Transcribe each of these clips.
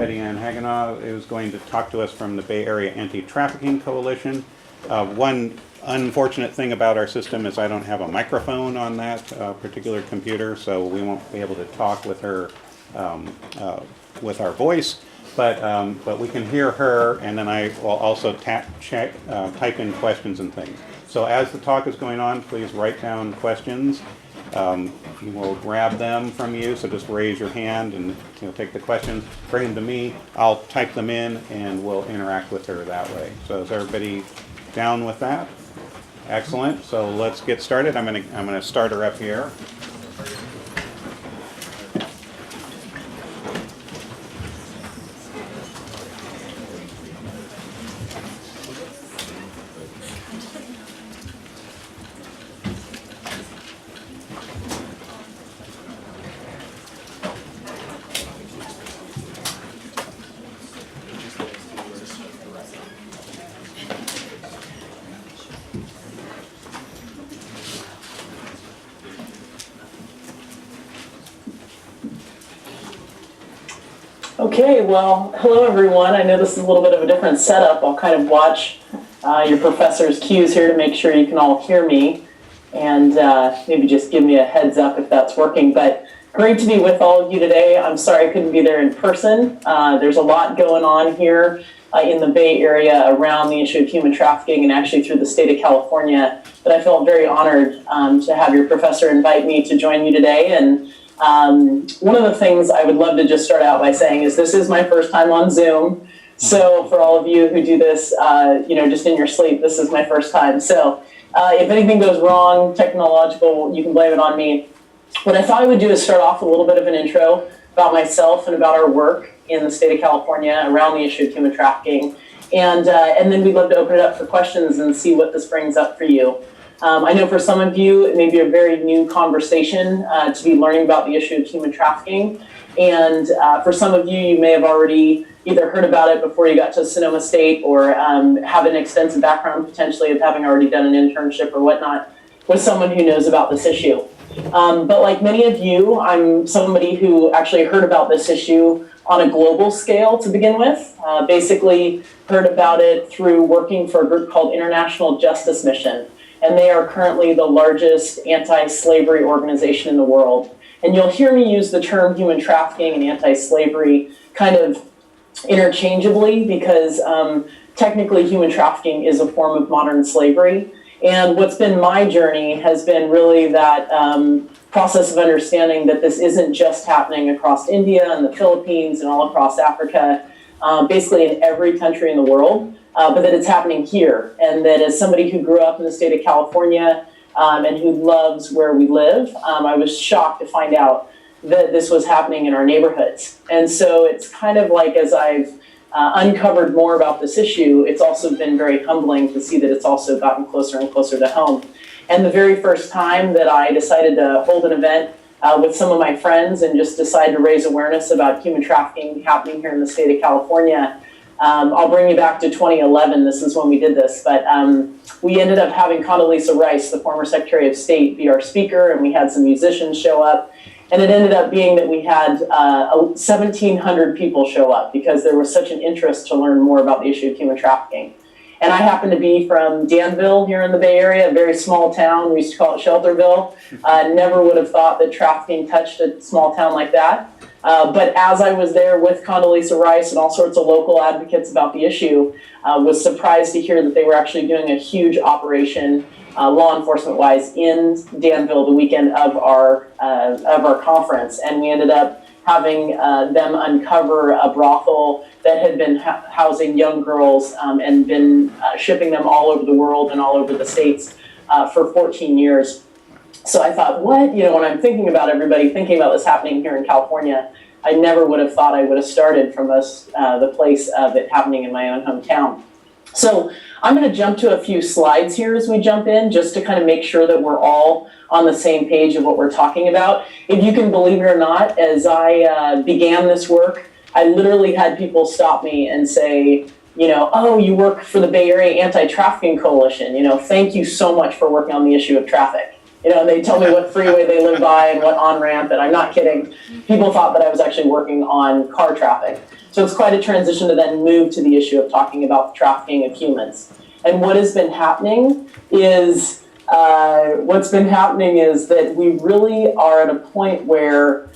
Betty Ann Hagenau is going to talk to us from the Bay Area Anti-Trafficking Coalition. One unfortunate thing about our system is I don't have a microphone on that particular computer, so we won't be able to talk with her with our voice. But we can hear her, and then I will also type in questions and things. So as the talk is going on, please write down questions. We will grab them from you, so just raise your hand and take the questions, bring them to me. I'll type them in, and we'll interact with her that way. So is everybody down with that? Excellent. So let's get started. I'm gonna start her up here. Okay, well, hello everyone. I know this is a little bit of a different setup. I'll kind of watch your professor's cues here to make sure you can all hear me, and maybe just give me a heads up if that's working. But great to be with all of you today. I'm sorry I couldn't be there in person. There's a lot going on here in the Bay Area around the issue of human trafficking, and actually through the state of California. But I felt very honored to have your professor invite me to join you today. And one of the things I would love to just start out by saying is this is my first time on Zoom. So for all of you who do this, just in your sleep, this is my first time. So if anything goes wrong, technological, you can blame it on me. What I thought I would do is start off with a little bit of an intro about myself and about our work in the state of California around the issue of human trafficking. And then we'd love to open it up for questions and see what this brings up for you. I know for some of you, it may be a very new conversation to be learning about the issue of human trafficking. And for some of you, you may have already either heard about it before you got to Sonoma State, or have an extensive background potentially of having already done an internship or whatnot with someone who knows about this issue. But like many of you, I'm somebody who actually heard about this issue on a global scale to begin with. Basically heard about it through working for a group called International Justice Mission. And they are currently the largest anti-slavery organization in the world. And you'll hear me use the term human trafficking and anti-slavery kind of interchangeably, because technically human trafficking is a form of modern slavery. And what's been my journey has been really that process of understanding that this isn't just happening across India and the Philippines and all across Africa, basically in every country in the world. But that it's happening here, and that as somebody who grew up in the state of California and who loves where we live, I was shocked to find out that this was happening in our neighborhoods. And so it's kind of like, as I've uncovered more about this issue, it's also been very humbling to see that it's also gotten closer and closer to home. And the very first time that I decided to hold an event with some of my friends and just decide to raise awareness about human trafficking happening here in the state of California, I'll bring you back to 2011. This is when we did this, but we ended up having Condoleezza Rice, the former Secretary of State, be our speaker, and we had some musicians show up. And it ended up being that we had 1,700 people show up because there was such an interest to learn more about the issue of human trafficking. And I happen to be from Danville here in the Bay Area, a very small town. We used to call it Shelterville. Never would have thought that trafficking touched a small town like that. But as I was there with Condoleezza Rice and all sorts of local advocates about the issue, was surprised to hear that they were actually doing a huge operation, law enforcement-wise, in Danville the weekend of our conference. And we ended up having them uncover a brothel that had been housing young girls and been shipping them all over the world and all over the states for 14 years. So I thought, what? When I'm thinking about everybody thinking about this happening here in California, I never would have thought I would have started from the place of it happening in my own hometown. So I'm going to jump to a few slides here as we jump in, just to kind of make sure that we're all on the same page of what we're talking about. If you can believe it or not, as I began this work, I literally had people stop me and say, oh, you work for the Bay Area Anti-Trafficking Coalition. Thank you so much for working on the issue of traffic. and they tell me what freeway they live by and what on-ramp, and I'm not kidding. People thought that I was actually working on car traffic. So it's quite a transition to then move to the issue of talking about the trafficking of humans. And what has been happening is, that we really are at a point where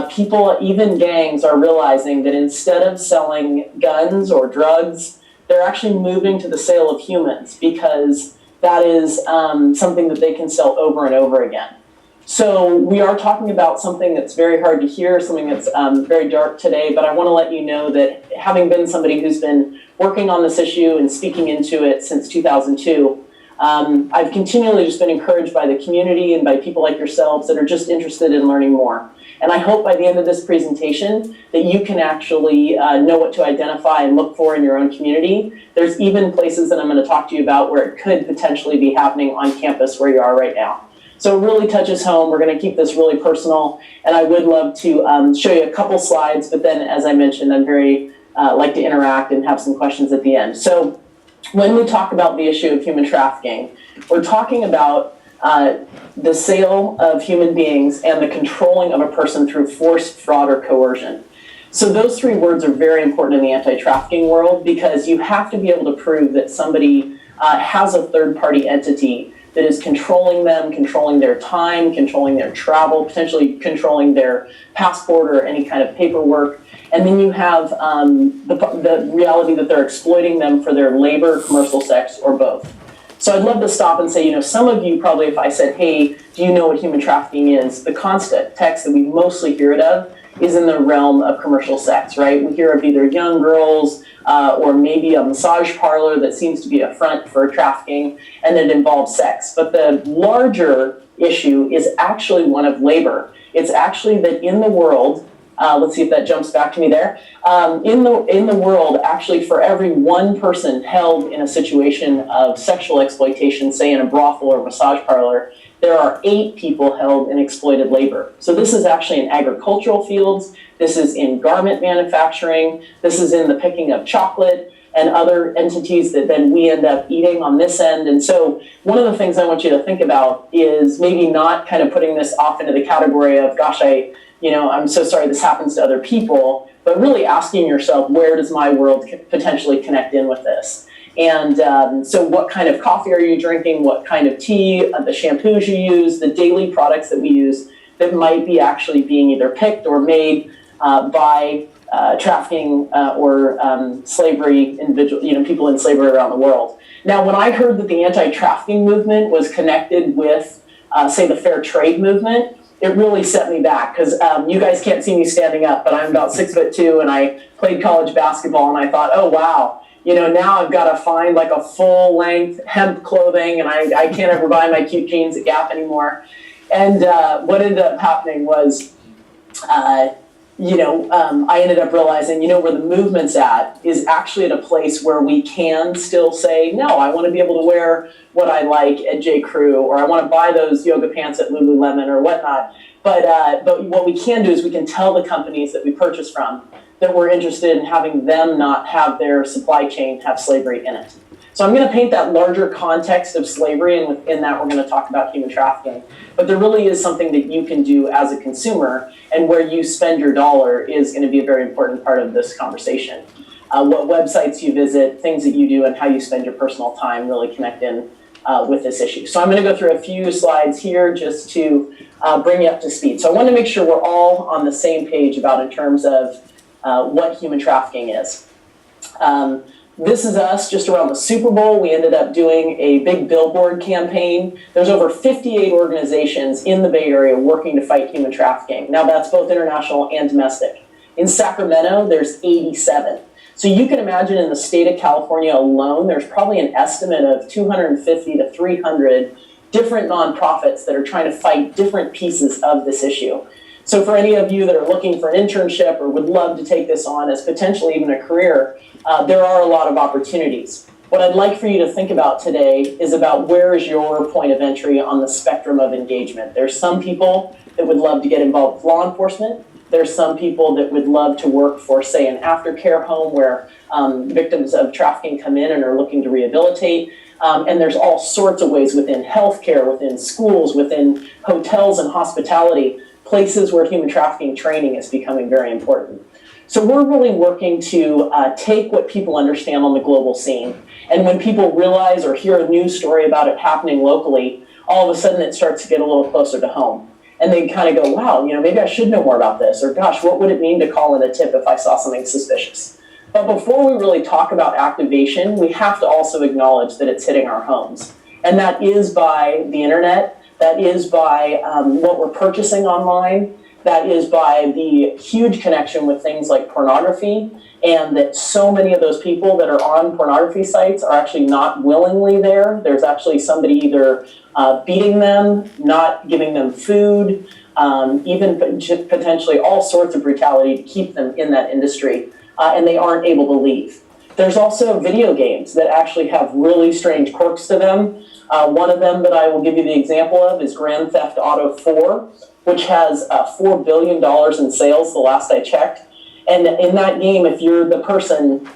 people, even gangs, are realizing that instead of selling guns or drugs, they're actually moving to the sale of humans, because that is something that they can sell over and over again. So we are talking about something that's very hard to hear, something that's very dark today, but I want to let you know that, having been somebody who's been working on this issue and speaking into it since 2002, I've continually just been encouraged by the community and by people like yourselves that are just interested in learning more. And I hope by the end of this presentation that you can actually know what to identify and look for in your own community. There's even places that I'm going to talk to you about where it could potentially be happening on campus where you are right now. So it really touches home. We're going to keep this really personal, and I would love to show you a couple slides, but then, as I mentioned, I'm very like to interact and have some questions at the end. So when we talk about the issue of human trafficking, we're talking about the sale of human beings and the controlling of a person through force, fraud, or coercion. So those three words are very important in the anti-trafficking world, because you have to be able to prove that somebody has a third-party entity that is controlling them, controlling their time, controlling their travel, potentially controlling their passport or any kind of paperwork. And then you have the reality that they're exploiting them for their labor, commercial sex, or both. So I'd love to stop and say, some of you probably, if I said, hey, do you know what human trafficking is? The constant text that we mostly hear it of is in the realm of commercial sex, right? We hear of either young girls or maybe a massage parlor that seems to be a front for trafficking, and it involves sex. But the larger issue is actually one of labor. It's actually that in the world, let's see if that jumps back to me there. In the world, actually, for every one person held in a situation of sexual exploitation, say in a brothel or massage parlor, there are 8 people held in exploited labor. So this is actually in agricultural fields, this is in garment manufacturing, this is in the picking of chocolate and other entities that then we end up eating on this end. And so one of the things I want you to think about is maybe not kind of putting this off into the category of, gosh, I'm so sorry this happens to other people, but really asking yourself, where does my world potentially connect in with this? And so what kind of coffee are you drinking? What kind of tea, the shampoos you use, the daily products that we use that might be actually being either picked or made by trafficking or slavery individual, people in slavery around the world. Now, when I heard that the anti-trafficking movement was connected with, say, the fair trade movement, it really set me back, because you guys can't see me standing up, but I'm about 6'2", and I played college basketball, and I thought, oh, wow. Now I've got to find like a full-length hemp clothing, and I can't ever buy my cute jeans at Gap anymore. And what ended up happening was, I ended up realizing, where the movement's at is actually at a place where we can still say, no, I want to be able to wear what I like at J. Crew, or I want to buy those yoga pants at Lululemon or whatnot. But what we can do is we can tell the companies that we purchase from that we're interested in having them not have their supply chain have slavery in it. So I'm going to paint that larger context of slavery, and within that we're going to talk about human trafficking. But there really is something that you can do as a consumer, and where you spend your dollar is going to be a very important part of this conversation. What websites you visit, things that you do, and how you spend your personal time really connect in with this issue. So I'm going to go through a few slides here just to bring you up to speed. So I want to make sure we're all on the same page about in terms of what human trafficking is. This is us just around the Super Bowl. We ended up doing a big billboard campaign. There's over 58 organizations in the Bay Area working to fight human trafficking. Now that's both international and domestic. In Sacramento, there's 87. So you can imagine in the state of California alone, there's probably an estimate of 250 to 300 different nonprofits that are trying to fight different pieces of this issue. So for any of you that are looking for an internship or would love to take this on as potentially even a career, there are a lot of opportunities. What I'd like for you to think about today is about where is your point of entry on the spectrum of engagement. There's some people that would love to get involved with law enforcement. There's some people that would love to work for, say, an aftercare home where victims of trafficking come in and are looking to rehabilitate. And there's all sorts of ways within healthcare, within schools, within hotels and hospitality, places where human trafficking training is becoming very important. So we're really working to take what people understand on the global scene. And when people realize or hear a news story about it happening locally, all of a sudden it starts to get a little closer to home. And they kind of go, wow, maybe I should know more about this. Or gosh, what would it mean to call in a tip if I saw something suspicious? But before we really talk about activation, we have to also acknowledge that it's hitting our homes. And that is by the internet, that is by what we're purchasing online, that is by the huge connection with things like pornography, and that so many of those people that are on pornography sites are actually not willingly there. There's actually somebody either beating them, not giving them food, even potentially all sorts of brutality to keep them in that industry. And they aren't able to leave. There's also video games that actually have really strange quirks to them. One of them that I will give you the example of is Grand Theft Auto 4, which has $4 billion in sales the last I checked. And in that game, if you're the person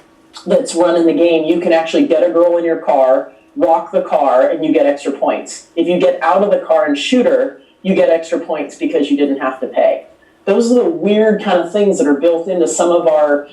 that's running the game, you can actually get a girl in your car, walk the car, and you get extra points. If you get out of the car and shoot her, you get extra points because you didn't have to pay. Those are the weird kind of things that are built into some of our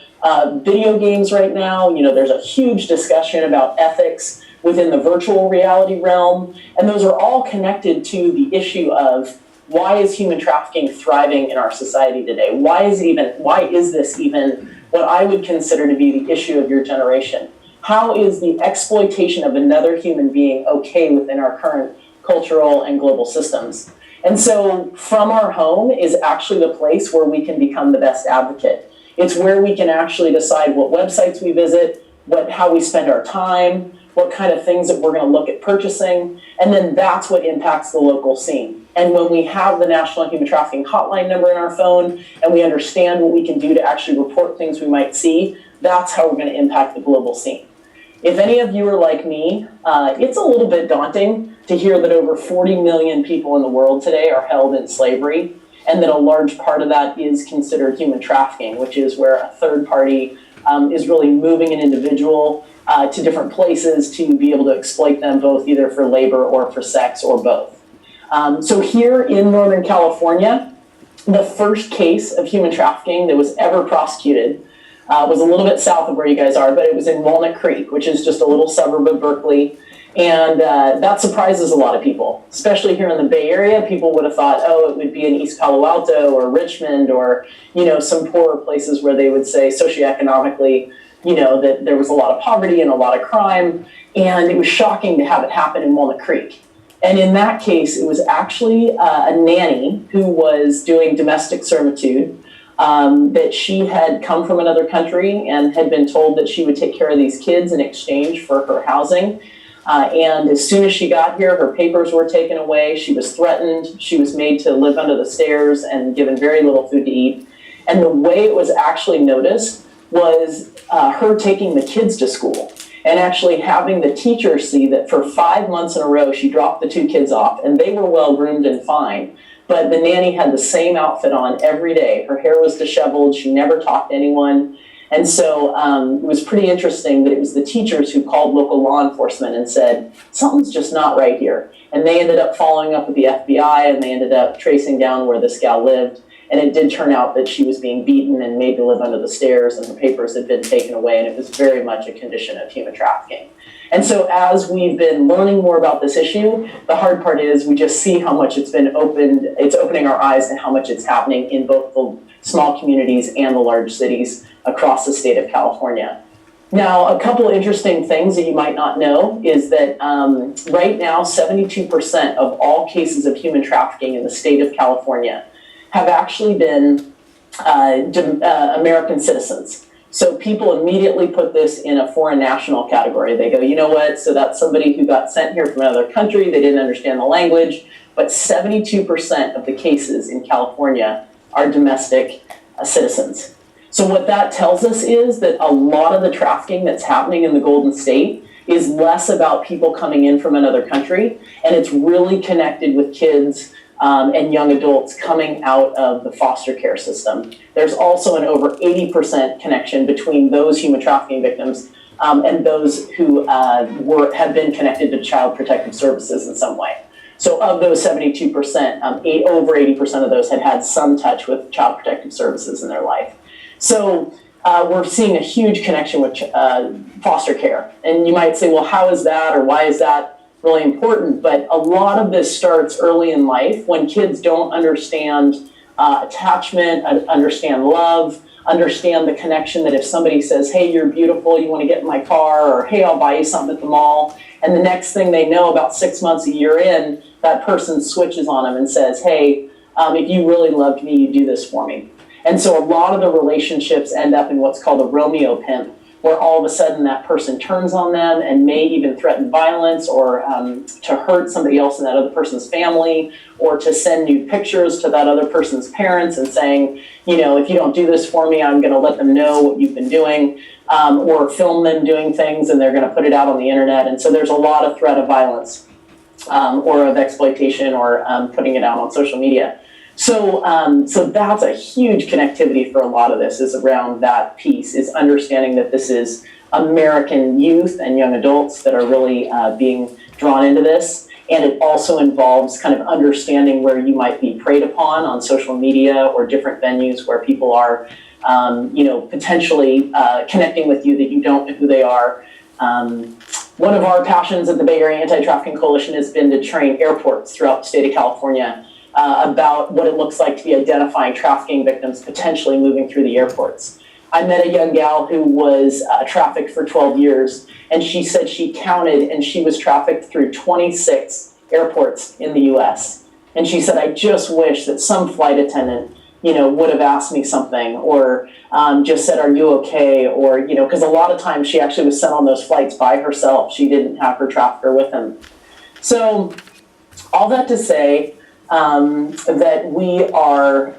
video games right now. There's a huge discussion about ethics within the virtual reality realm, and those are all connected to the issue of why is human trafficking thriving in our society today? Why is this even what I would consider to be the issue of your generation? How is the exploitation of another human being okay within our current cultural and global systems? And so from our home is actually the place where we can become the best advocate. It's where we can actually decide what websites we visit, how we spend our time, what kind of things that we're going to look at purchasing, and then that's what impacts the local scene. And when we have the National Human Trafficking Hotline number in our phone, and we understand what we can do to actually report things we might see, that's how we're going to impact the global scene. If any of you are like me, it's a little bit daunting to hear that over 40 million people in the world today are held in slavery, and that a large part of that is considered human trafficking, which is where a third party is really moving an individual to different places to be able to exploit them both either for labor or for sex or both. So here in Northern California, the first case of human trafficking that was ever prosecuted was a little bit south of where you guys are, but it was in Walnut Creek, which is just a little suburb of Berkeley. And that surprises a lot of people, especially here in the Bay Area. People would have thought, oh, it would be in East Palo Alto or Richmond or, some poorer places where they would say socioeconomically, that there was a lot of poverty and a lot of crime. And it was shocking to have it happen in Walnut Creek. And in that case, it was actually a nanny who was doing domestic servitude, that she had come from another country and had been told that she would take care of these kids in exchange for her housing. And as soon as she got here, her papers were taken away. She was threatened. She was made to live under the stairs and given very little food to eat. And the way it was actually noticed was her taking the kids to school and actually having the teacher see that for 5 months in a row, she dropped the 2 kids off and they were well groomed and fine. But the nanny had the same outfit on every day. Her hair was disheveled. She never talked to anyone. And so it was pretty interesting that it was the teachers who called local law enforcement and said, something's just not right here. And they ended up following up with the FBI and they ended up tracing down where this gal lived. And it did turn out that she was being beaten and made to live under the stairs and her papers had been taken away. And it was very much a condition of human trafficking. And so as we've been learning more about this issue, the hard part is we just see how much it's opening our eyes and how much it's happening in both the small communities and the large cities across the state of California. Now, a couple of interesting things that you might not know is that right now, 72% of all cases of human trafficking in the state of California have actually been American citizens. So people immediately put this in a foreign national category. They go, you know what, so that's somebody who got sent here from another country, they didn't understand the language, but 72% of the cases in California are domestic citizens. So what that tells us is that a lot of the trafficking that's happening in the Golden State is less about people coming in from another country, and it's really connected with kids and young adults coming out of the foster care system. There's also an over 80% connection between those human trafficking victims and those who have been connected to Child Protective Services in some way. So of those 72%, over 80% of those had some touch with Child Protective Services in their life. So we're seeing a huge connection with foster care. And you might say, well, how is that, or why is that really important? But a lot of this starts early in life when kids don't understand attachment, understand love, understand the connection that if somebody says, hey, you're beautiful, you want to get in my car, or hey, I'll buy you something at the mall. And the next thing they know, about 6 months, a year in, that person switches on them and says, hey, if you really loved me, you'd do this for me. And so a lot of the relationships end up in what's called a Romeo pimp, where all of a sudden that person turns on them and may even threaten violence or to hurt somebody else in that other person's family, or to send nude pictures to that other person's parents and saying, you know, if you don't do this for me, I'm going to let them know what you've been doing, or film them doing things and they're going to put it out on the internet. And so there's a lot of threat of violence or of exploitation or putting it out on social media. So that's a huge connectivity for a lot of this, is around that piece, is understanding that this is American youth and young adults that are really being drawn into this. And it also involves kind of understanding where you might be preyed upon on social media or different venues where people are, potentially connecting with you that you don't know who they are. One of our passions at the Bay Area Anti-Trafficking Coalition has been to train airports throughout the state of California about what it looks like to be identifying trafficking victims potentially moving through the airports. I met a young gal who was trafficked for 12 years, and she said she counted and she was trafficked through 26 airports in the US. And she said, I just wish that some flight attendant, would have asked me something, or just said, are you okay? Or, because a lot of times she actually was sent on those flights by herself. She didn't have her trafficker with him. So all that to say, that we are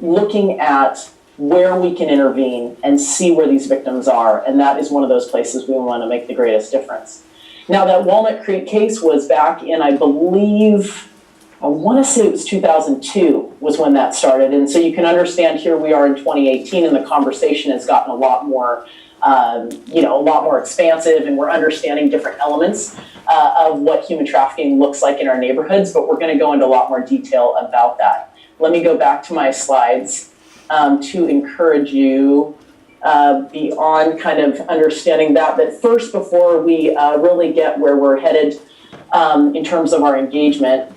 looking at where we can intervene and see where these victims are. And that is one of those places we want to make the greatest difference. Now, that Walnut Creek case was back in, I want to say it was 2002 was when that started. And so you can understand here we are in 2018 and the conversation has gotten a lot more expansive, and we're understanding different elements of what human trafficking looks like in our neighborhoods, but we're going to go into a lot more detail about that. Let me go back to my slides to encourage you beyond kind of understanding that. But first, before we really get where we're headed in terms of our engagement,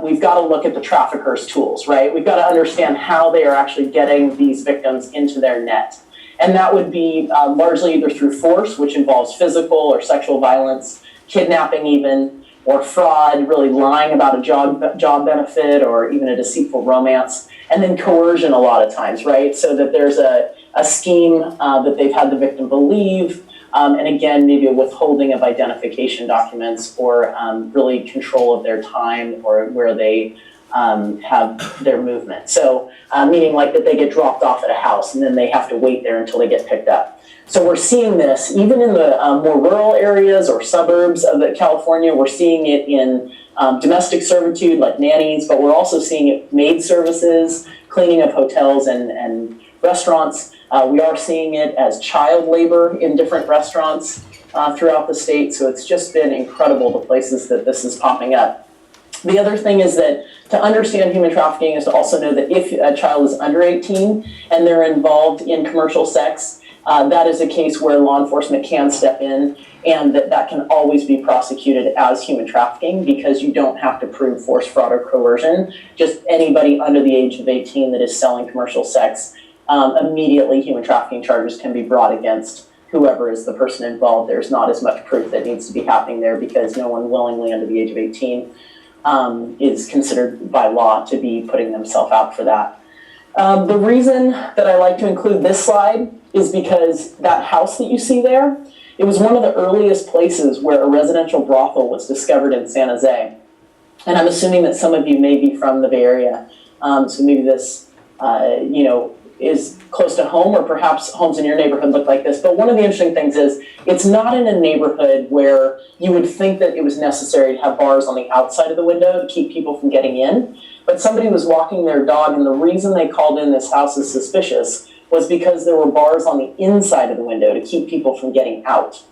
we've got to look at the traffickers' tools, right? We've got to understand how they are actually getting these victims into their net. And that would be largely either through force, which involves physical or sexual violence, kidnapping even, or fraud, really lying about a job benefit or even a deceitful romance, and then coercion a lot of times, right? So that there's a scheme that they've had the victim believe, and again, maybe a withholding of identification documents, or really control of their time or where they have their movement. So meaning like that they get dropped off at a house and then they have to wait there until they get picked up. So we're seeing this even in the more rural areas or suburbs of California. We're seeing it in domestic servitude like nannies, but we're also seeing it maid services, cleaning of hotels and restaurants. We are seeing it as child labor in different restaurants throughout the state. So it's just been incredible the places that this is popping up. The other thing is that to understand human trafficking is to also know that if a child is under 18 and they're involved in commercial sex, that is a case where law enforcement can step in, and that can always be prosecuted as human trafficking because you don't have to prove force, fraud, or coercion. Just anybody under the age of 18 that is selling commercial sex, immediately human trafficking charges can be brought against whoever is the person involved. There's not as much proof that needs to be happening there because no one willingly under the age of 18 is considered by law to be putting themselves out for that. The reason that I like to include this slide is because that house that you see there, it was one of the earliest places where a residential brothel was discovered in San Jose. And I'm assuming that some of you may be from the Bay Area, so maybe this, is close to home, or perhaps homes in your neighborhood look like this. But one of the interesting things is it's not in a neighborhood where you would think that it was necessary to have bars on the outside of the window to keep people from getting in. But somebody was walking their dog, and the reason they called in this house as suspicious was because there were bars on the inside of the window to keep people from getting out.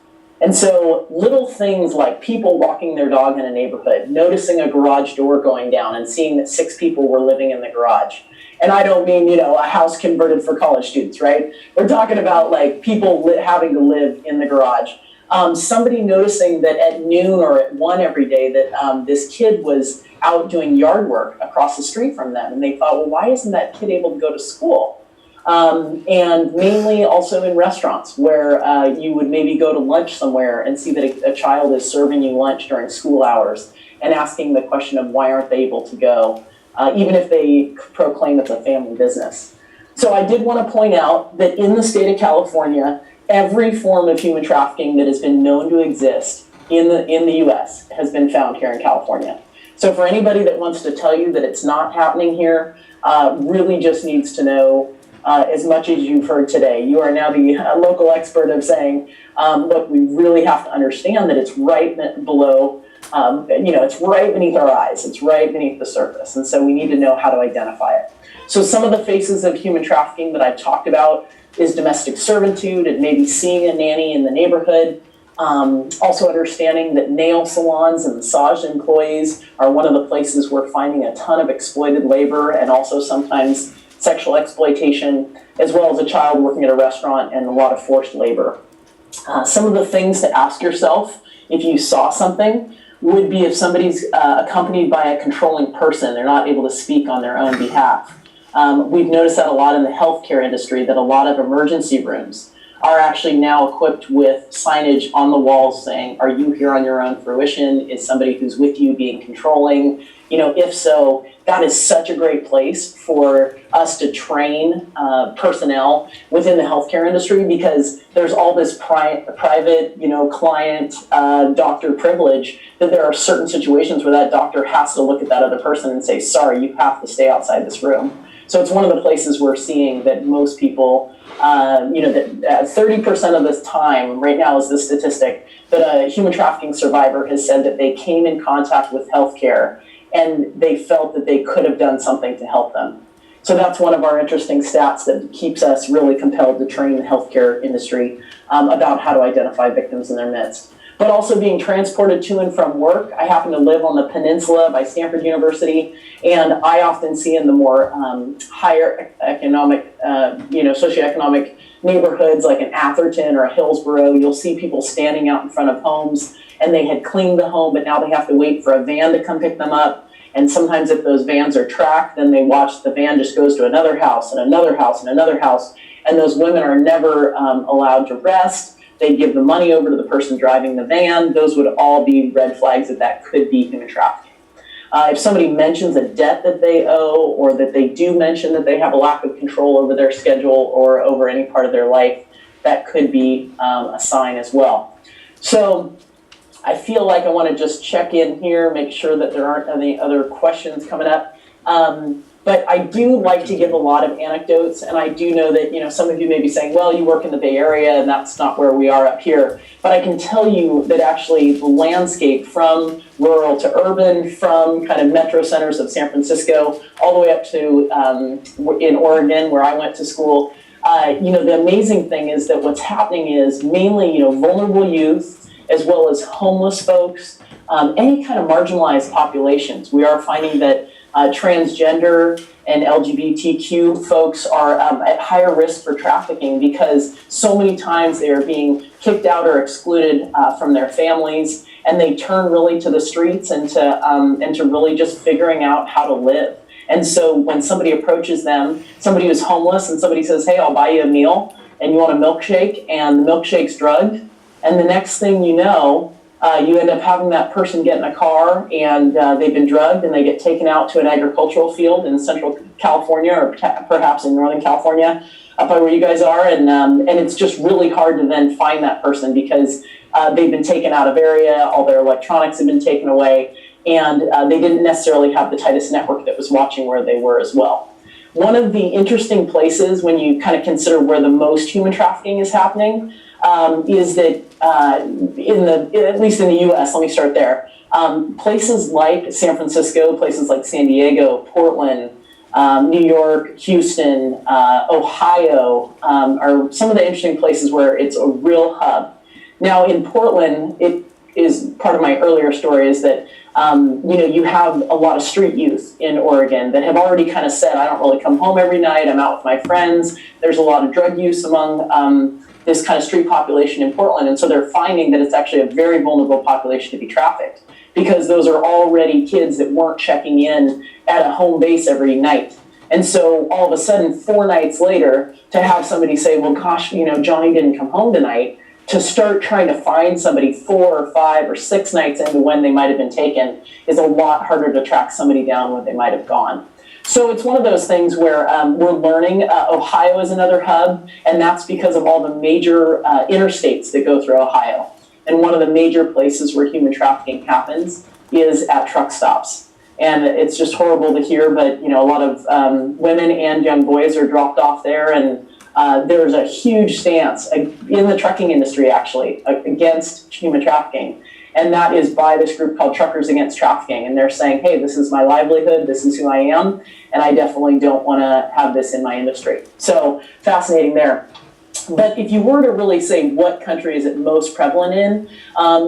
And so little things like people walking their dog in a neighborhood, noticing a garage door going down and seeing that 6 people were living in the garage. And I don't mean, a house converted for college students, right? We're talking about like people having to live in the garage. Somebody noticing that at noon or at 1 every day that this kid was out doing yard work across the street from them. And they thought, well, why isn't that kid able to go to school? And mainly also in restaurants where you would maybe go to lunch somewhere and see that a child is serving you lunch during school hours and asking the question of why aren't they able to go, even if they proclaim it's a family business. So I did want to point out that in the state of California, every form of human trafficking that has been known to exist in the US has been found here in California. So for anybody that wants to tell you that it's not happening here, really just needs to know as much as you've heard today. You are now the local expert of saying, look, we really have to understand that it's right below, it's right beneath our eyes. It's right beneath the surface. And so we need to know how to identify it. So some of the faces of human trafficking that I've talked about is domestic servitude and maybe seeing a nanny in the neighborhood. Also understanding that nail salons and massage employees are one of the places we're finding a ton of exploited labor and also sometimes sexual exploitation, as well as a child working at a restaurant and a lot of forced labor. Some of the things to ask yourself if you saw something would be if somebody's accompanied by a controlling person, they're not able to speak on their own behalf. We've noticed that a lot in the healthcare industry, that a lot of emergency rooms are actually now equipped with signage on the walls saying, are you here on your own fruition? Is somebody who's with you being controlling? If so, that is such a great place for us to train personnel within the healthcare industry, because there's all this private, client doctor privilege, that there are certain situations where that doctor has to look at that other person and say, sorry, you have to stay outside this room. So it's one of the places we're seeing that most people, that 30% of the time, right now is the statistic, that a human trafficking survivor has said that they came in contact with healthcare and they felt that they could have done something to help them. So that's one of our interesting stats that keeps us really compelled to train the healthcare industry about how to identify victims in their midst. But also being transported to and from work. I happen to live on the peninsula by Stanford University, and I often see in the more higher economic, socioeconomic neighborhoods like an Atherton or a Hillsborough, you'll see people standing out in front of homes, and they had cleaned the home, but now they have to wait for a van to come pick them up. And sometimes if those vans are tracked, then they watch the van just goes to another house and another house and another house, and those women are never allowed to rest. They give the money over to the person driving the van. Those would all be red flags that could be human trafficking. If somebody mentions a debt that they owe, or that they do mention that they have a lack of control over their schedule or over any part of their life, that could be a sign as well. So I feel like I want to just check in here, make sure that there aren't any other questions coming up. But I do like to give a lot of anecdotes, and I do know that some of you may be saying, well, you work in the Bay Area and that's not where we are up here. But I can tell you that actually the landscape from rural to urban, from kind of metro centers of San Francisco, all the way up to in Oregon where I went to school, the amazing thing is that what's happening is mainly vulnerable youth, as well as homeless folks, any kind of marginalized populations. We are finding that transgender and LGBTQ folks are at higher risk for trafficking, because so many times they are being kicked out or excluded from their families, and they turn really to the streets and to really just figuring out how to live. And so when somebody approaches them, somebody who's homeless, and somebody says, hey, I'll buy you a meal, and you want a milkshake, and the milkshake's drugged, and the next thing you know, you end up having that person get in a car, and they've been drugged, and they get taken out to an agricultural field in Central California, or perhaps in Northern California, up by where you guys are, and it's just really hard to then find that person, because they've been taken out of area, all their electronics have been taken away, and they didn't necessarily have the tightest network that was watching where they were as well. one of the interesting places when you kind of consider where the most human trafficking is happening is that at least in the US, let me start there, places like San Francisco, places like San Diego, Portland, New York, Houston, Ohio are some of the interesting places where it's a real hub. Now in Portland, it is part of my earlier story is that you have a lot of street youth in Oregon that have already kind of said, I don't really come home every night, I'm out with my friends. There's a lot of drug use among this kind of street population in Portland, and so they're finding that it's actually a very vulnerable population to be trafficked, because those are already kids that weren't checking in at a home base every night. And so all of a sudden, 4 nights later, to have somebody say, well, gosh, Johnny didn't come home tonight, to start trying to find somebody 4 or 5 or 6 nights into when they might have been taken is a lot harder to track somebody down when they might have gone. So it's one of those things where we're learning. Ohio is another hub, and that's because of all the major interstates that go through Ohio. And one of the major places where human trafficking happens is at truck stops. And it's just horrible to hear, but a lot of women and young boys are dropped off there, and there's a huge stance in the trucking industry, actually, against human trafficking. And that is by this group called Truckers Against Trafficking. And they're saying, hey, this is my livelihood, this is who I am, and I definitely don't want to have this in my industry. So fascinating there. But if you were to really say what country is it most prevalent in,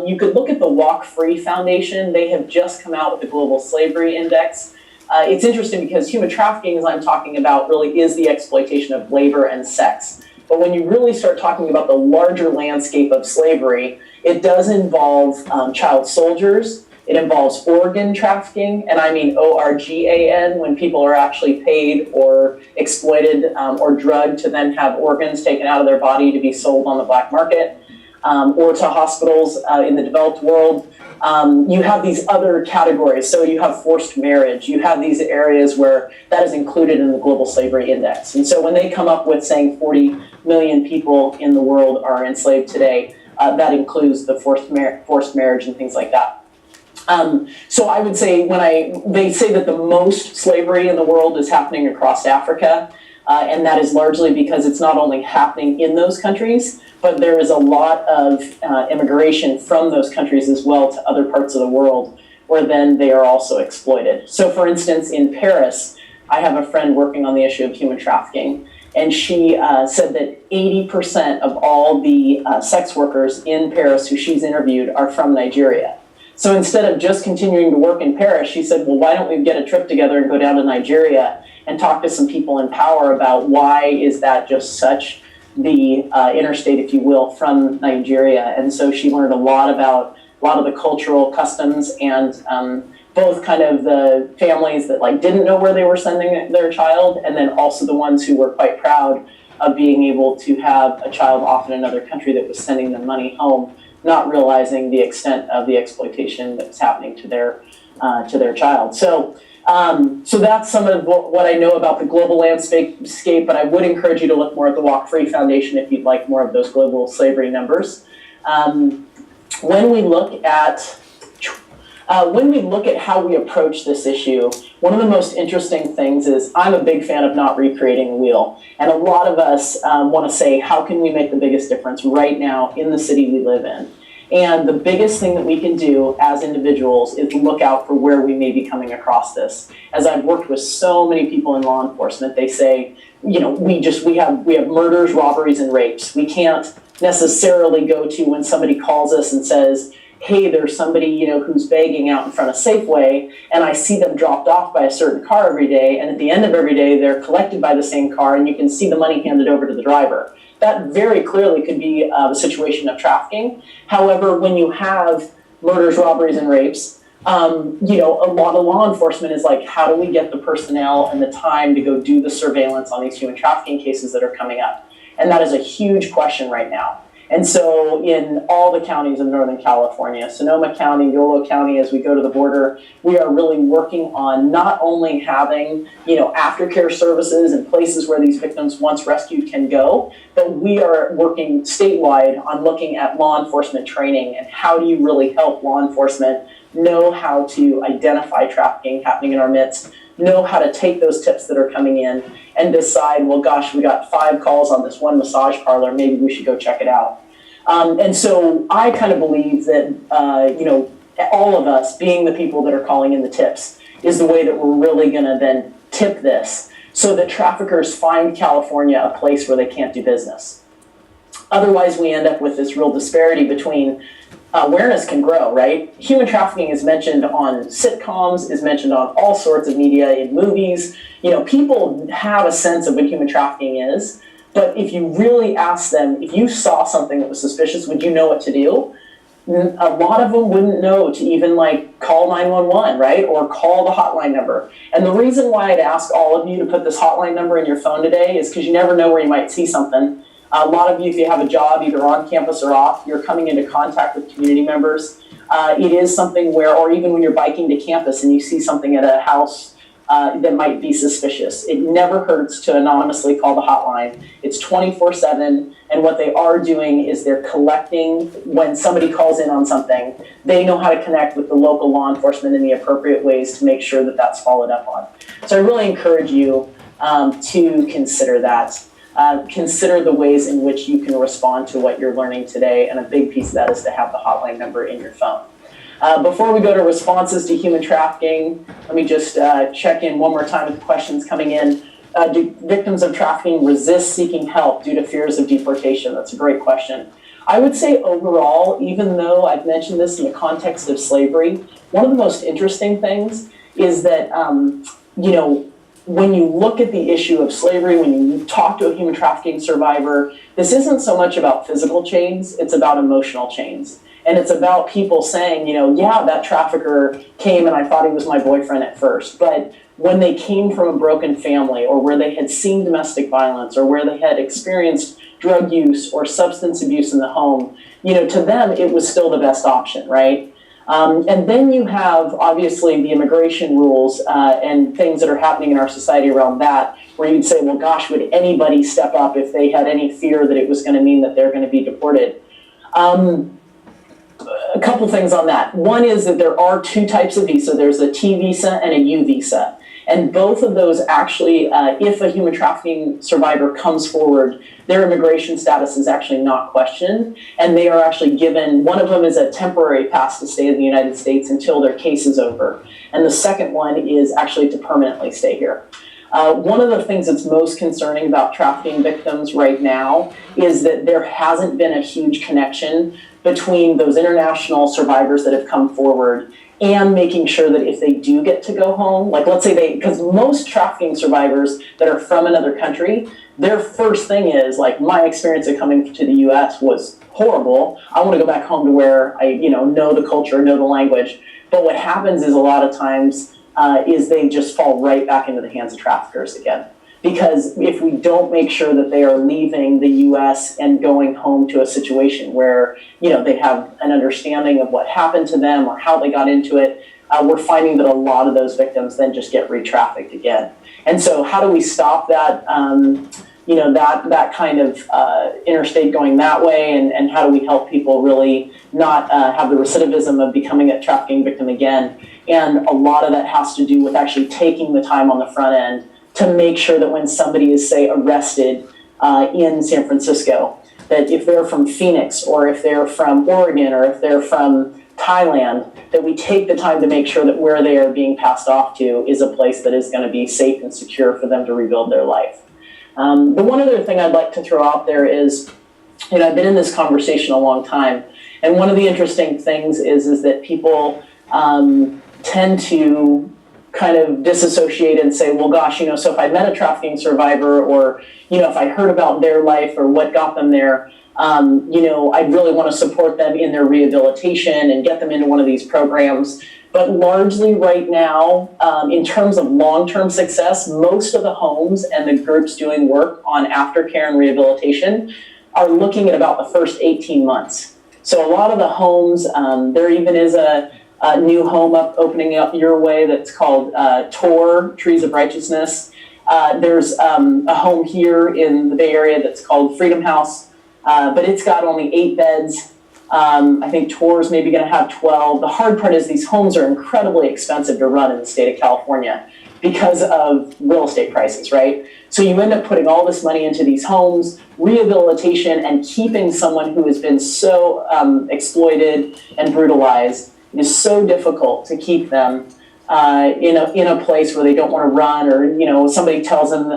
you could look at the Walk Free Foundation. They have just come out with the Global Slavery Index. It's interesting because human trafficking, as I'm talking about, really is the exploitation of labor and sex. But when you really start talking about the larger landscape of slavery, it does involve child soldiers. It involves organ trafficking, and I mean ORGAN, when people are actually paid or exploited or drugged to then have organs taken out of their body to be sold on the black market, or to hospitals in the developed world. You have these other categories. So you have forced marriage. You have these areas where that is included in the Global Slavery Index. And so when they come up with saying 40 million people in the world are enslaved today, that includes the forced marriage and things like that. So I would say they say that the most slavery in the world is happening across Africa, and that is largely because it's not only happening in those countries, but there is a lot of immigration from those countries as well to other parts of the world, where then they are also exploited. So for instance, in Paris, I have a friend working on the issue of human trafficking, and she said that 80% of all the sex workers in Paris who she's interviewed are from Nigeria. So instead of just continuing to work in Paris, she said, well, why don't we get a trip together and go down to Nigeria and talk to some people in power about why is that just such the interstate, if you will, from Nigeria. And so she learned a lot about a lot of the cultural customs and both kind of the families that didn't know where they were sending their child, and then also the ones who were quite proud of being able to have a child off in another country that was sending them money home, not realizing the extent of the exploitation that was happening to their child. So that's some of what I know about the global landscape, but I would encourage you to look more at the Walk Free Foundation if you'd like more of those global slavery numbers. When we look at how we approach this issue, one of the most interesting things is I'm a big fan of not recreating the wheel. And a lot of us want to say, how can we make the biggest difference right now in the city we live in? And the biggest thing that we can do as individuals is look out for where we may be coming across this. As I've worked with so many people in law enforcement, they say, we have murders, robberies, and rapes. We can't necessarily go to when somebody calls us and says, hey, there's somebody, who's begging out in front of Safeway, and I see them dropped off by a certain car every day, and at the end of every day, they're collected by the same car, and you can see the money handed over to the driver. That very clearly could be a situation of trafficking. However, when you have murders, robberies, and rapes, a lot of law enforcement is like, how do we get the personnel and the time to go do the surveillance on these human trafficking cases that are coming up? And that is a huge question right now. And so in all the counties of Northern California, Sonoma County, Yolo County, as we go to the border, we are really working on not only having, aftercare services and places where these victims once rescued can go, but we are working statewide on looking at law enforcement training and how do you really help law enforcement know how to identify trafficking happening in our midst know how to take those tips that are coming in and decide, well, gosh, we got 5 calls on this one massage parlor, maybe we should go check it out. And so I kind of believe that, all of us being the people that are calling in the tips is the way that we're really going to then tip this so that traffickers find California a place where they can't do business. Otherwise, we end up with this real disparity between awareness can grow, right? Human trafficking is mentioned on sitcoms, is mentioned on all sorts of media, in movies. People have a sense of what human trafficking is, but if you really ask them, if you saw something that was suspicious, would you know what to do? A lot of them wouldn't know to even call 911, right? Or call the hotline number. And the reason why I'd ask all of you to put this hotline number in your phone today is because you never know where you might see something. A lot of you, if you have a job either on campus or off, you're coming into contact with community members. It is something where, or even when you're biking to campus and you see something at a house that might be suspicious, it never hurts to anonymously call the hotline. It's 24/7, and what they are doing is they're collecting, when somebody calls in on something, they know how to connect with the local law enforcement in the appropriate ways to make sure that that's followed up on. So I really encourage you to consider that. Consider the ways in which you can respond to what you're learning today, and a big piece of that is to have the hotline number in your phone. Before we go to responses to human trafficking, let me just check in one more time with the questions coming in. Do victims of trafficking resist seeking help due to fears of deportation? That's a great question. I would say overall, even though I've mentioned this in the context of slavery, one of the most interesting things is that, when you look at the issue of slavery, when you talk to a human trafficking survivor, this isn't so much about physical chains, it's about emotional chains. And it's about people saying, yeah, that trafficker came and I thought he was my boyfriend at first. But when they came from a broken family, or where they had seen domestic violence, or where they had experienced drug use or substance abuse in the home, to them, it was still the best option, right? And then you have, obviously, the immigration rules and things that are happening in our society around that, where you'd say, well, gosh, would anybody step up if they had any fear that it was going to mean that they're going to be deported? A couple things on that. One is that there are 2 types of visa. There's a T visa and a U visa. And both of those actually, if a human trafficking survivor comes forward, their immigration status is actually not questioned. And they are actually given, one of them is a temporary pass to stay in the United States until their case is over. And the second one is actually to permanently stay here. One of the things that's most concerning about trafficking victims right now is that there hasn't been a huge connection between those international survivors that have come forward and making sure that if they do get to go home, let's say because most trafficking survivors that are from another country, their first thing is my experience of coming to the US was horrible. I want to go back home to where I, know the culture, know the language. But what happens is a lot of times is they just fall right back into the hands of traffickers again. Because if we don't make sure that they are leaving the US and going home to a situation where, they have an understanding of what happened to them or how they got into it, we're finding that a lot of those victims then just get re-trafficked again. And so how do we stop that, that kind of interstate going that way, and how do we help people really not have the recidivism of becoming a trafficking victim again? And a lot of that has to do with actually taking the time on the front end to make sure that when somebody is, say, arrested in San Francisco, that if they're from Phoenix, or if they're from Oregon, or if they're from Thailand, that we take the time to make sure that where they are being passed off to is a place that is going to be safe and secure for them to rebuild their life. The one other thing I'd like to throw out there is, I've been in this conversation a long time, and one of the interesting things is that people tend to kind of disassociate and say, well, gosh, so if I met a trafficking survivor, or, if I heard about their life or what got them there, I'd really want to support them in their rehabilitation and get them into one of these programs. But largely right now, in terms of long-term success, most of the homes and the groups doing work on aftercare and rehabilitation are looking at about the first 18 months. So a lot of the homes, there even is a new home opening up your way that's called TOR, Trees of Righteousness. There's a home here in the Bay Area that's called Freedom House, but it's got only 8 beds. I think TOR's maybe going to have 12. The hard part is these homes are incredibly expensive to run in the state of California. because of real estate prices, right? So you end up putting all this money into these homes, rehabilitation, and keeping someone who has been so exploited and brutalized. It is so difficult to keep them in a place where they don't want to run, or somebody tells them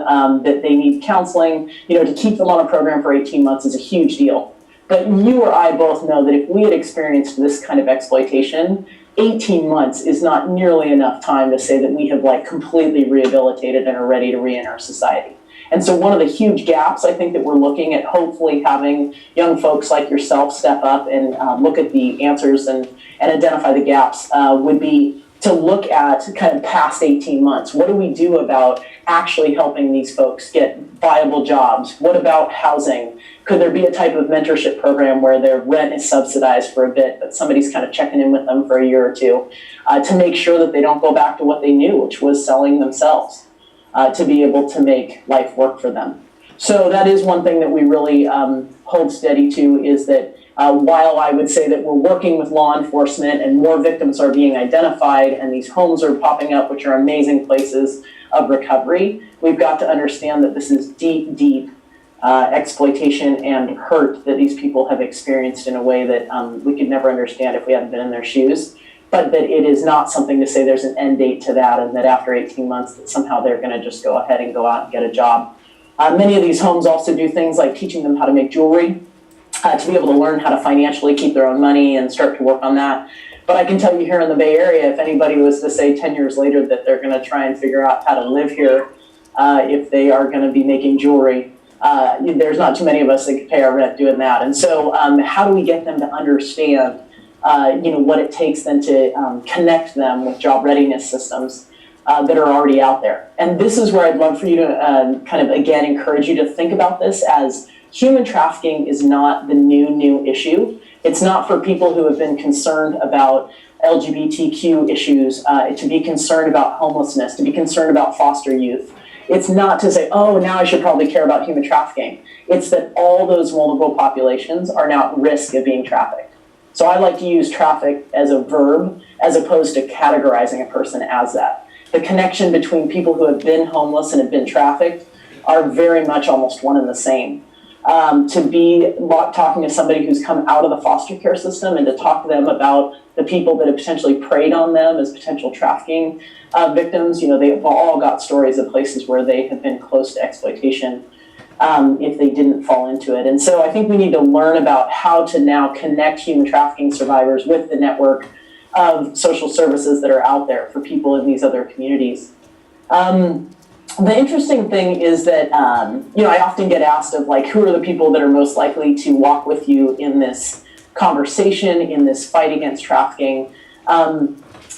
that they need counseling. To keep them on a program for 18 months is a huge deal. But you or I both know that if we had experienced this kind of exploitation, 18 months is not nearly enough time to say that we have completely rehabilitated and are ready to re-enter society. And so one of the huge gaps I think that we're looking at, hopefully having young folks like yourself step up and look at the answers and identify the gaps, would be to look at kind of past 18 months. What do we do about actually helping these folks get viable jobs? What about housing? Could there be a type of mentorship program where their rent is subsidized for a bit, but somebody's kind of checking in with them for a year or two to make sure that they don't go back to what they knew, which was selling themselves, to be able to make life work for them. So that is one thing that we really hold steady to, is that while I would say that we're working with law enforcement and more victims are being identified and these homes are popping up, which are amazing places of recovery, we've got to understand that this is deep, deep exploitation and hurt that these people have experienced in a way that we could never understand if we hadn't been in their shoes. But that it is not something to say there's an end date to that, and that after 18 months that somehow they're going to just go ahead and go out and get a job. Many of these homes also do things like teaching them how to make jewelry, to be able to learn how to financially keep their own money and start to work on that. But I can tell you here in the Bay Area, if anybody was to say 10 years later that they're going to try and figure out how to live here, if they are going to be making jewelry, there's not too many of us that could pay our rent doing that. And so how do we get them to understand what it takes then to connect them with job readiness systems that are already out there? And this is where I'd love for you to kind of, again, encourage you to think about this as human trafficking is not the new issue. It's not for people who have been concerned about LGBTQ issues, to be concerned about homelessness, to be concerned about foster youth. It's not to say, oh, now I should probably care about human trafficking. It's that all those vulnerable populations are now at risk of being trafficked. So I like to use traffic as a verb as opposed to categorizing a person as that. The connection between people who have been homeless and have been trafficked are very much almost one and the same. To be talking to somebody who's come out of the foster care system and to talk to them about the people that have potentially preyed on them as potential trafficking victims, they've all got stories of places where they have been close to exploitation if they didn't fall into it. And so I think we need to learn about how to now connect human trafficking survivors with the network of social services that are out there for people in these other communities. The interesting thing is that, I often get asked of who are the people that are most likely to walk with you in this conversation, in this fight against trafficking.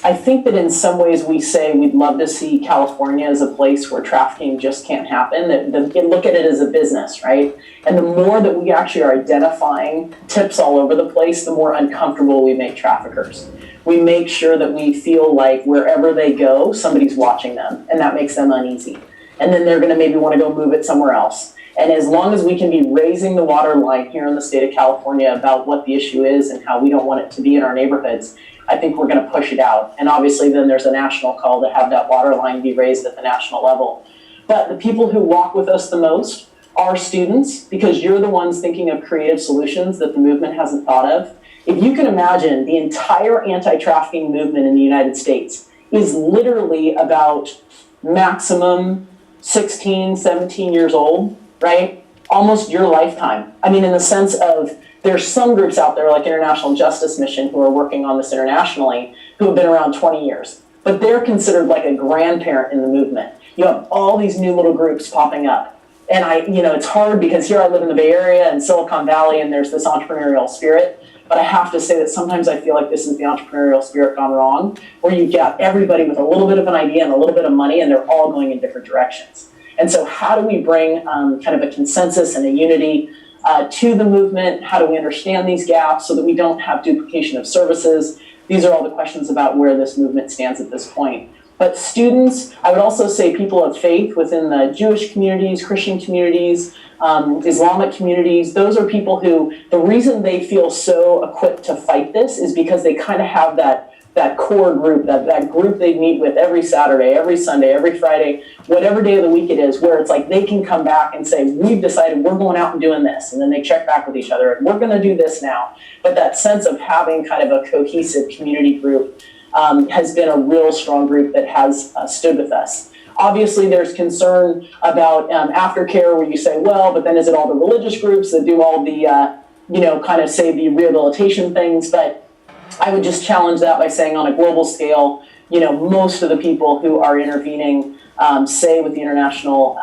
I think that in some ways we say we'd love to see California as a place where trafficking just can't happen, that look at it as a business, right? And the more that we actually are identifying tips all over the place, the more uncomfortable we make traffickers. We make sure that we feel like wherever they go, somebody's watching them, and that makes them uneasy. And then they're going to maybe want to go move it somewhere else. And as long as we can be raising the water line here in the state of California about what the issue is and how we don't want it to be in our neighborhoods, I think we're going to push it out. And obviously then there's a national call to have that water line be raised at the national level. But the people who walk with us the most are students, because you're the ones thinking of creative solutions that the movement hasn't thought of. If you can imagine, the entire anti-trafficking movement in the United States is literally about maximum 16, 17 years old, right? Almost your lifetime. I mean, in the sense of there's some groups out there like International Justice Mission who are working on this internationally who have been around 20 years, but they're considered like a grandparent in the movement. You have all these new little groups popping up. And it's hard because here I live in the Bay Area and Silicon Valley and there's this entrepreneurial spirit. But I have to say that sometimes I feel like this is the entrepreneurial spirit gone wrong, where you get everybody with a little bit of an idea and a little bit of money, and they're all going in different directions. And so how do we bring kind of a consensus and a unity to the movement? How do we understand these gaps so that we don't have duplication of services? These are all the questions about where this movement stands at this point. But students, I would also say people of faith within the Jewish communities, Christian communities, Islamic communities, those are people who, the reason they feel so equipped to fight this is because they kind of have that that core group, that group they meet with every Saturday, every Sunday, every Friday, whatever day of the week it is, where it's like they can come back and say, we've decided we're going out and doing this. And then they check back with each other, and we're going to do this now. But that sense of having kind of a cohesive community group has been a real strong group that has stood with us. Obviously, there's concern about aftercare, where you say, well, but then is it all the religious groups that do all the, kind of say the rehabilitation things? But I would just challenge that by saying, on a global scale, most of the people who are intervening, say with the International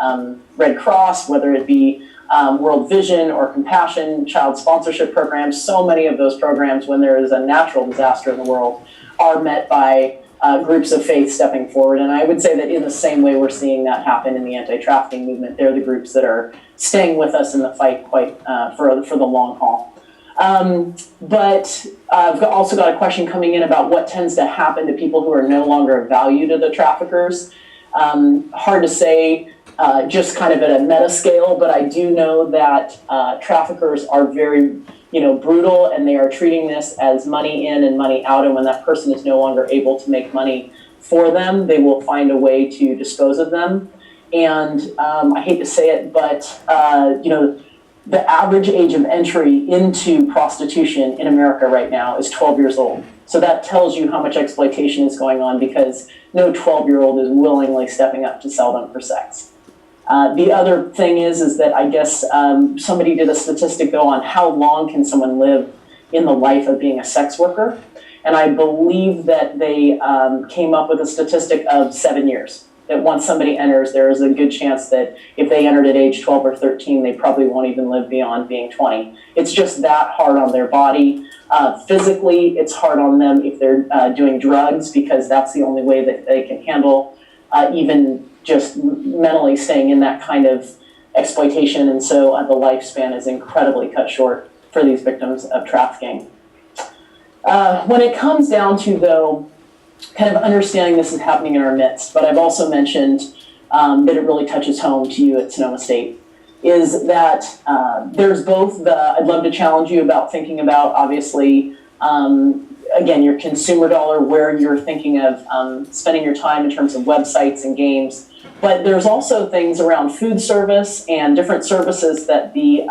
Red Cross, whether it be World Vision or Compassion, child sponsorship programs, so many of those programs, when there is a natural disaster in the world, are met by groups of faith stepping forward. And I would say that in the same way we're seeing that happen in the anti-trafficking movement, they're the groups that are staying with us in the fight quite for the long haul. But I've also got a question coming in about what tends to happen to people who are no longer of value to the traffickers. Hard to say just kind of at a meta scale, but I do know that traffickers are very brutal, and they are treating this as money in and money out. And when that person is no longer able to make money for them, they will find a way to dispose of them. And I hate to say it, but the average age of entry into prostitution in America right now is 12 years old. So that tells you how much exploitation is going on, because no 12-year-old is willingly stepping up to sell them for sex. The other thing is that I guess somebody did a statistic, though, on how long can someone live in the life of being a sex worker. And I believe that they came up with a statistic of 7 years. That once somebody enters, there is a good chance that if they entered at age 12 or 13, they probably won't even live beyond being 20. It's just that hard on their body. Physically, it's hard on them if they're doing drugs, because that's the only way that they can handle even just mentally staying in that kind of exploitation. And so the lifespan is incredibly cut short for these victims of trafficking. When it comes down to, though, kind of understanding this is happening in our midst, but I've also mentioned that it really touches home to you at Sonoma State, is that there's both I'd love to challenge you about thinking about, obviously, again, your consumer dollar, where you're thinking of spending your time in terms of websites and games. But there's also things around food service and different services that the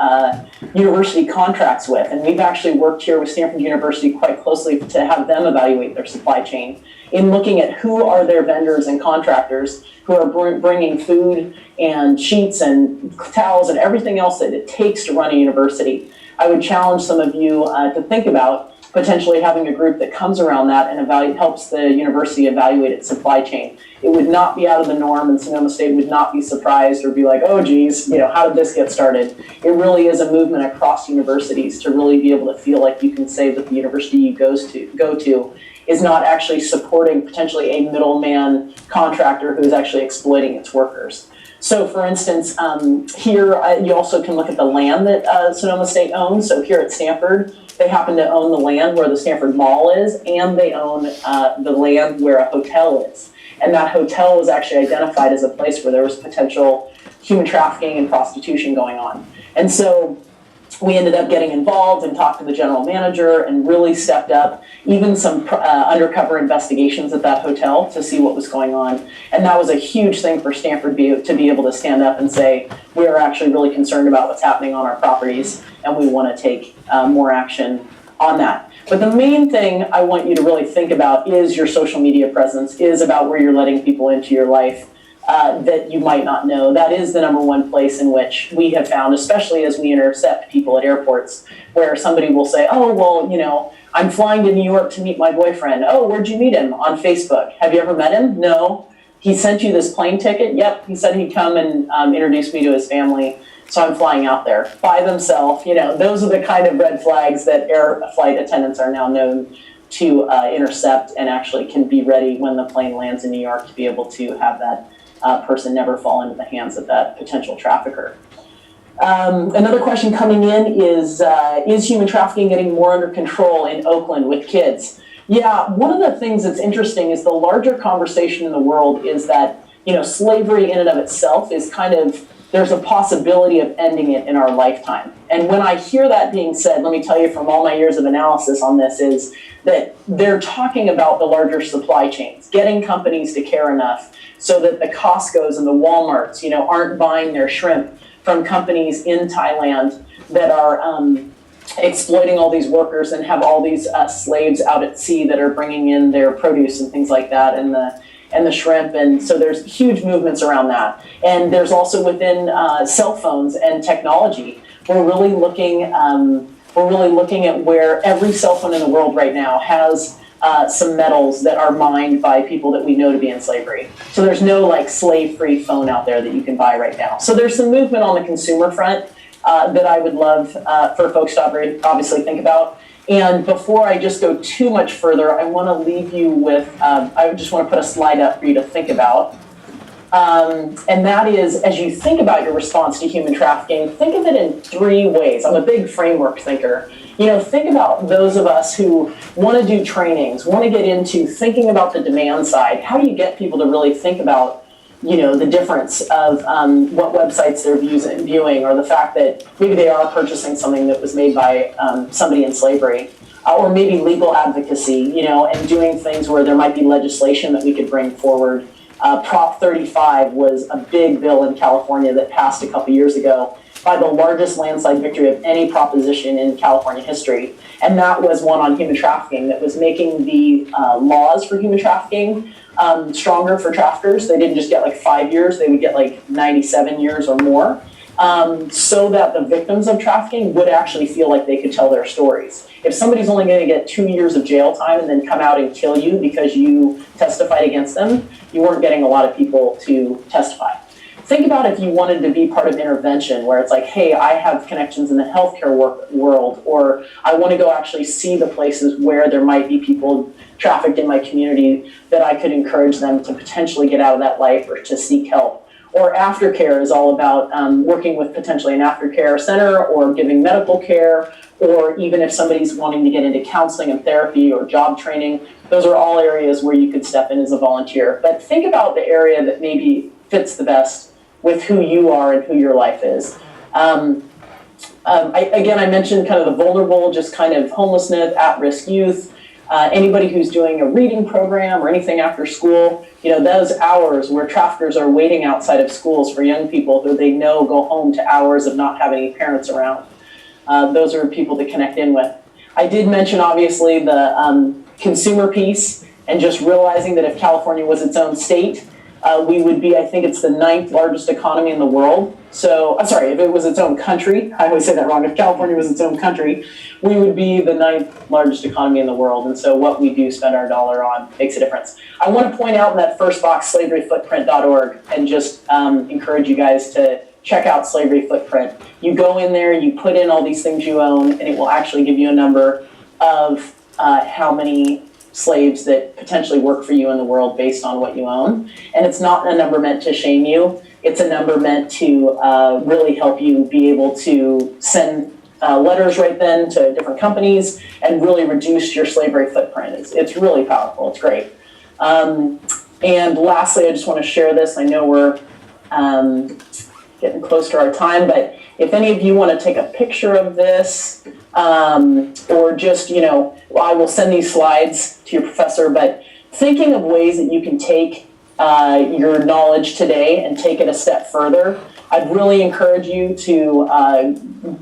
university contracts with. And we've actually worked here with Stanford University quite closely to have them evaluate their supply chain in looking at who are their vendors and contractors who are bringing food and sheets and towels and everything else that it takes to run a university. I would challenge some of you to think about potentially having a group that comes around that and helps the university evaluate its supply chain. It would not be out of the norm, and Sonoma State would not be surprised or be like, oh geez, how did this get started? It really is a movement across universities to really be able to feel like you can say that the university you go to is not actually supporting potentially a middleman contractor who is actually exploiting its workers. So for instance, here you also can look at the land that Sonoma State owns. So here at Stanford, they happen to own the land where the Stanford Mall is, and they own the land where a hotel is. And that hotel was actually identified as a place where there was potential human trafficking and prostitution going on. And so we ended up getting involved and talked to the general manager and really stepped up even some undercover investigations at that hotel to see what was going on. And that was a huge thing for Stanford to be able to stand up and say, we're actually really concerned about what's happening on our properties, and we want to take more action on that. But the main thing I want you to really think about is your social media presence, is about where you're letting people into your life that you might not know. That is the number one place in which we have found, especially as we intercept people at airports, where somebody will say, oh, well, I'm flying to New York to meet my boyfriend. Oh, where'd you meet him? On Facebook. Have you ever met him? No. He sent you this plane ticket? Yep. He said he'd come and introduce me to his family. So I'm flying out there by themselves. Those are the kind of red flags that air flight attendants are now known to intercept, and actually can be ready when the plane lands in New York to be able to have that person never fall into the hands of that potential trafficker. Another question coming in is human trafficking getting more under control in Oakland with kids? Yeah, one of the things that's interesting is the larger conversation in the world is that, slavery in and of itself is kind of there's a possibility of ending it in our lifetime. And when I hear that being said, let me tell you from all my years of analysis on this is that they're talking about the larger supply chains, getting companies to care enough so that the Costcos and the Walmarts, you know, aren't buying their shrimp from companies in Thailand that are exploiting all these workers and have all these slaves out at sea that are bringing in their produce and things like that, and the shrimp. And so there's huge movements around that. And there's also within cell phones and technology, we're really looking at where every cell phone in the world right now has some metals that are mined by people that we know to be in slavery. So there's no like slave-free phone out there that you can buy right now. So there's some movement on the consumer front that I would love for folks to obviously think about. And before I just go too much further, I want to leave you with, I just want to put a slide up for you to think about. And that is, as you think about your response to human trafficking, think of it in 3 ways. I'm a big framework thinker. You know, think about those of us who want to do trainings, want to get into thinking about the demand side. How do you get people to really think about, you know, the difference of what websites they're viewing, or the fact that maybe they are purchasing something that was made by somebody in slavery, or maybe legal advocacy, you know, and doing things where there might be legislation that we could bring forward. Prop 35 was a big bill in California that passed a couple years ago by the largest landslide victory of any proposition in California history. And that was one on human trafficking that was making the laws for human trafficking stronger for traffickers. They didn't just get like 5 years, they would get like 97 years or more, so that the victims of trafficking would actually feel like they could tell their stories. If somebody's only going to get 2 years of jail time and then come out and kill you because you testified against them, you weren't getting a lot of people to testify. Think about if you wanted to be part of intervention, where it's like, hey, I have connections in the healthcare world, or I want to go actually see the places where there might be people trafficked in my community, that I could encourage them to potentially get out of that life or to seek help. Or aftercare is all about working with potentially an aftercare center or giving medical care, or even if somebody's wanting to get into counseling and therapy or job training, those are all areas where you could step in as a volunteer. But think about the area that maybe fits the best with who you are and who your life is. Again, I mentioned kind of the vulnerable, just kind of homelessness, at-risk youth, anybody who's doing a reading program or anything after school, you know, those hours where traffickers are waiting outside of schools for young people who they know go home to hours of not having any parents around. Those are people to connect in with. I did mention, obviously, the consumer piece, and just realizing that if California was its own state, we would be, I think it's the 9th largest economy in the world. So, I'm sorry, if it was its own country, I always say that wrong. If California was its own country, we would be the 9th largest economy in the world. And so what we do spend our dollar on makes a difference. I want to point out in that first box, slaveryfootprint.org, and just encourage you guys to check out Slavery Footprint. You go in there, you put in all these things you own, and it will actually give you a number of how many slaves that potentially work for you in the world based on what you own. And it's not a number meant to shame you. It's a number meant to really help you be able to send letters right then to different companies and really reduce your slavery footprint. It's really powerful. It's great. And lastly, I just want to share this. I know we're getting close to our time, but if any of you want to take a picture of this, or just, you know, I will send these slides to your professor, but thinking of ways that you can take your knowledge today and take it a step further, I'd really encourage you to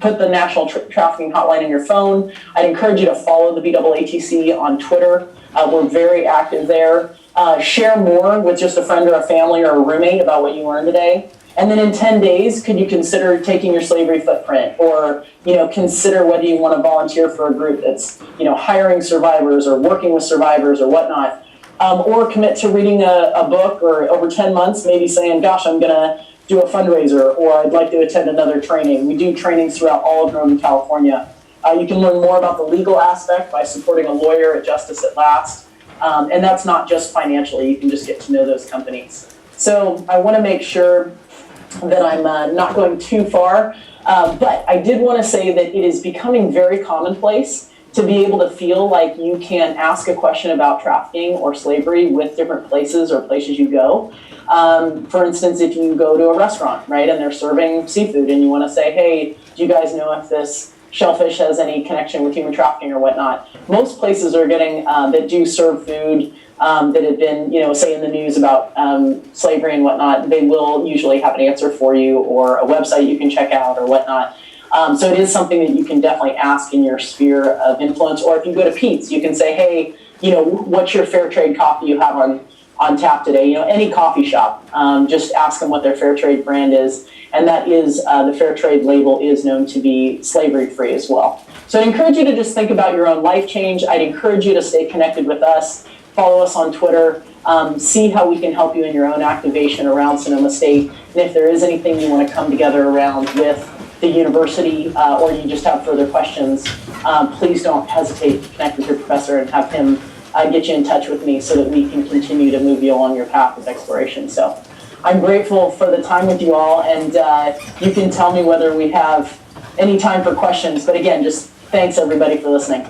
put the National Trafficking Hotline in your phone. I'd encourage you to follow the BAATC on Twitter. We're very active there. Share more with just a friend or a family or a roommate about what you learned today. And then in 10 days, could you consider taking your slavery footprint, or, you know, consider whether you want to volunteer for a group that's, you know, hiring survivors or working with survivors or whatnot, or commit to reading a book, or over 10 months, maybe saying, gosh, I'm going to do a fundraiser, or I'd like to attend another training. We do trainings throughout all of Northern California. You can learn more about the legal aspect by supporting a lawyer at Justice at Last. And that's not just financially, you can just get to know those companies. So I want to make sure that I'm not going too far, but I did want to say that it is becoming very commonplace to be able to feel like you can ask a question about trafficking or slavery with different places or places you go. For instance, if you go to a restaurant, right, and they're serving seafood and you want to say, hey, do you guys know if this shellfish has any connection with human trafficking or whatnot? Most places are getting, that do serve food that had been, say in the news about slavery and whatnot, they will usually have an answer for you or a website you can check out or whatnot. So it is something that you can definitely ask in your sphere of influence. Or if you go to Pete's, you can say, hey, what's your fair trade coffee you have on tap today? Any coffee shop, just ask them what their fair trade brand is. And that is, the fair trade label is known to be slavery free as well. So I'd encourage you to just think about your own life change. I'd encourage you to stay connected with us, follow us on Twitter, see how we can help you in your own activation around Sonoma State. And if there is anything you want to come together around with the university, or you just have further questions, please don't hesitate to connect with your professor and have him get you in touch with me so that we can continue to move you along your path of exploration. So I'm grateful for the time with you all, and you can tell me whether we have any time for questions. But again, just thanks everybody for listening.